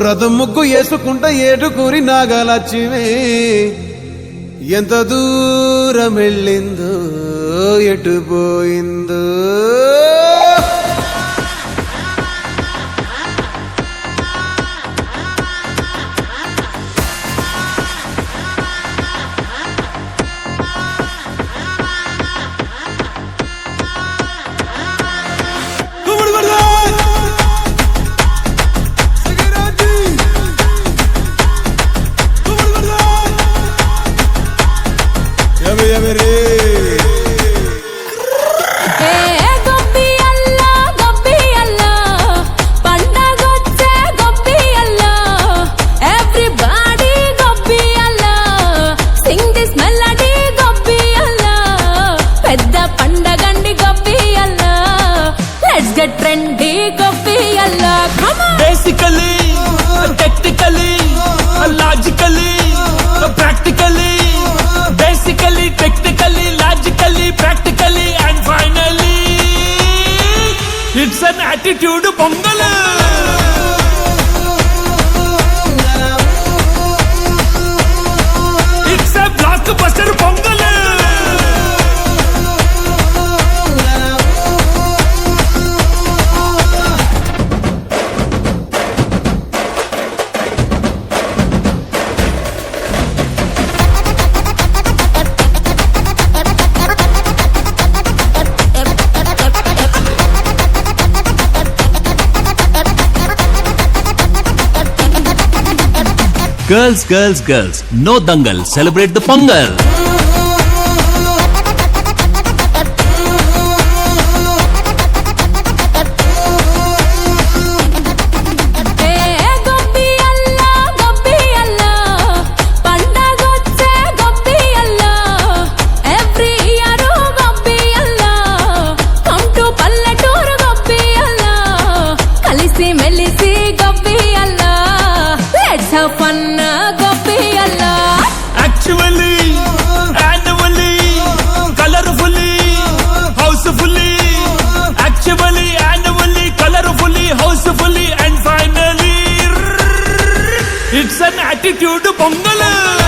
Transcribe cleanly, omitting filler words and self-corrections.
రథం ముగ్గు వేసుకుంట ఏటుకూరి నాగలక్ష్మి ఎంత దూరం వెళ్ళిందో ఎటు పోయిందో trendy gobbiyalla basically technically logically practically basically technically logically practically and finally it's an attitude pongal it's a blockbuster pongal Girls, girls, girls, no dangal, celebrate the Pongal. Have fun, gobbiyalla. Actually, annually, colorfully, housefully. Actually, annually, colorfully, housefully, and finally, it's an attitude pongal.